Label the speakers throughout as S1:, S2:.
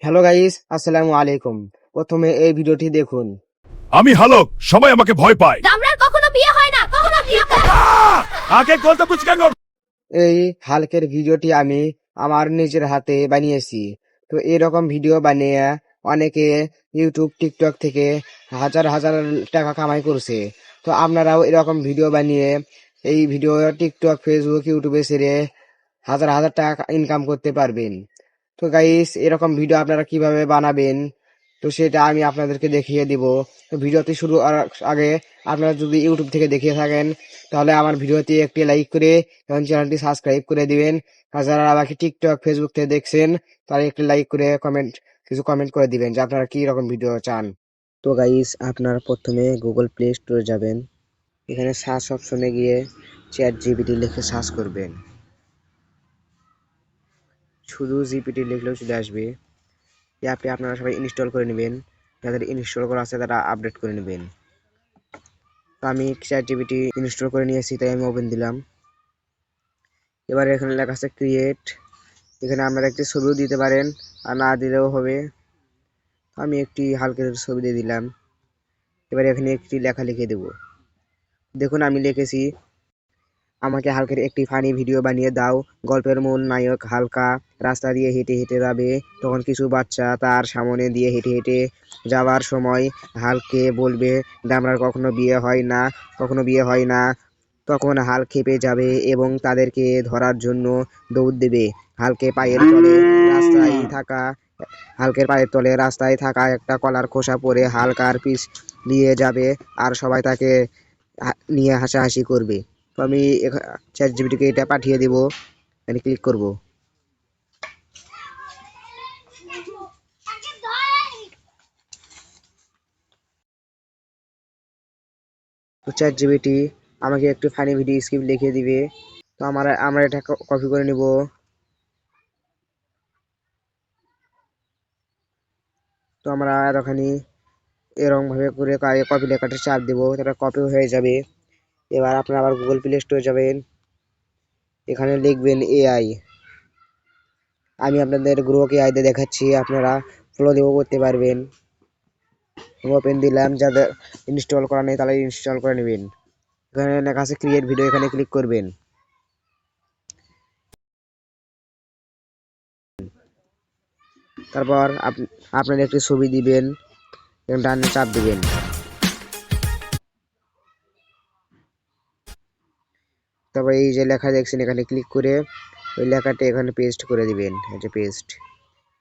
S1: Hello guys, আসসালামু আলাইকুম। প্রথমে এই ভিডিওটি দেখুন।
S2: আমি হালক, সবাই আমাকে ভয় পায়।
S3: দামরার কখনো বিয়ে হয় না, কখনো বিয়ে হয় না।
S2: আগে গলতে বুঝ কেন?
S1: এই হালকের ভিডিওটি আমি আমার নিজের হাতে বানিয়েছি। তো এরকম ভিডিও বানিয়ে অনেকে ইউটিউব টিকটক থেকে হাজার হাজার টাকা কামাই করছে। তো আপনারাও এরকম ভিডিও বানিয়ে এই ভিডিও টিকটক ফেসবুক ইউটিউবে ছেড়ে হাজার হাজার টাকা ইনকাম করতে পারবেন। তো গাইস, এরকম ভিডিও আপনারা কিভাবে বানাবেন তো সেটা আমি আপনাদেরকে দেখিয়ে দিব। তো ভিডিওটি শুরু করার আগে আপনারা যদি ইউটিউব থেকে দেখিয়ে থাকেন তাহলে আমার ভিডিওতে একটি লাইক করে এবং চ্যানেলটি সাবস্ক্রাইব করে দিবেন। আর যারা আমাকে টিকটক ফেসবুক থেকে দেখছেন তারা একটি লাইক করে কিছু কমেন্ট করে দিবেন যে আপনারা কি রকম ভিডিও চান। তো গাইস, আপনারা প্রথমে গুগল প্লে স্টোরে যাবেন। এখানে সার্চ অপশনে গিয়ে চ্যাট জিপিটি লিখে সার্চ করবেন। শুধু জিপিটি লিখলেও চলে আসবে। এই অ্যাপটি আপনারা সবাই ইনস্টল করে নেবেন। যাদের ইনস্টল করা আছে তারা আপডেট করে নেবেন। তো আমি চ্যাট জিপিটি ইনস্টল করে নিয়েছি, তাই আমি ওপেন দিলাম। এবার এখানে লেখা আছে ক্রিয়েট। এখানে আপনারা একটি ছবিও দিতে পারেন আর না দিলেও হবে। আমি একটি হালকের ছবি দিয়ে দিলাম। এবার এখানে একটি লেখা লিখে দেব। দেখুন আমি লিখেছি, আমাকে হালকের একটি ফানি ভিডিও বানিয়ে দাও। গল্পের মূল নায়ক হালকা রাস্তা দিয়ে হেঁটে হেঁটে যাবে, তখন কিছু বাচ্চা তার সামনে দিয়ে হেঁটে হেঁটে যাওয়ার সময় হালকে বলবে দামড়ার কখনো বিয়ে হয় না, কখনো বিয়ে হয় না। তখন হাল খেপে যাবে এবং তাদেরকে ধরার জন্য দৌড় দেবে। হালকে পায়ের তলে রাস্তায় থাকা হালকের পায়ের তলে রাস্তায় থাকা একটা কলার খোসা পরে হালকার পিছ দিয়ে যাবে আর সবাই তাকে নিয়ে হাসাহাসি করবে। তো আমি চ্যাট জিপিটিকে এটা পাঠিয়ে দিব। আমি ক্লিক করব। তো চ্যাট জিপিটি আমাকে একটু ফানি ভিডিও স্ক্রিপ্ট লিখে দিবে। তো আমরা এটা কপি করে নিব। তো আমরা এতখানি এরকম ভাবে করে কপি লেখাটা চাপ দেব, তারপর কপি হয়ে যাবে। এবার আপনারা আবার গুগল প্লে স্টোরে যাবেন। এখানে লিখবেন এআই। আমি আপনাদের গ্রোক এআই দিয়ে দেখাচ্ছি, আপনারা ফলো দেবো করতে পারবেন। ওপেন দিলাম, যাদের ইনস্টল করা নেই তারা ইনস্টল করে নেবেন। এখানে লেখা আছে ক্রিয়েট ভিডিও, এখানে ক্লিক করবেন। তারপর আপনার একটি ছবি দিবেন এবং ডানে চাপ দিবেন। তারপর এই যে লেখা দেখছেন এখানে ক্লিক করে ওই লেখাটা এখানে পেস্ট করে দিবেন। এটা পেস্ট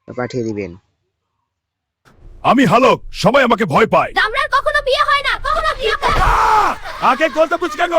S1: পাঠিয়ে দিবেন।
S2: আমি হালক, সবাই আমাকে ভয় পায়।
S3: দামরার কখনো বিয়ে হয় না, কখনো বিয়ে হয় না।
S2: আগে গলতে বুঝ কেন?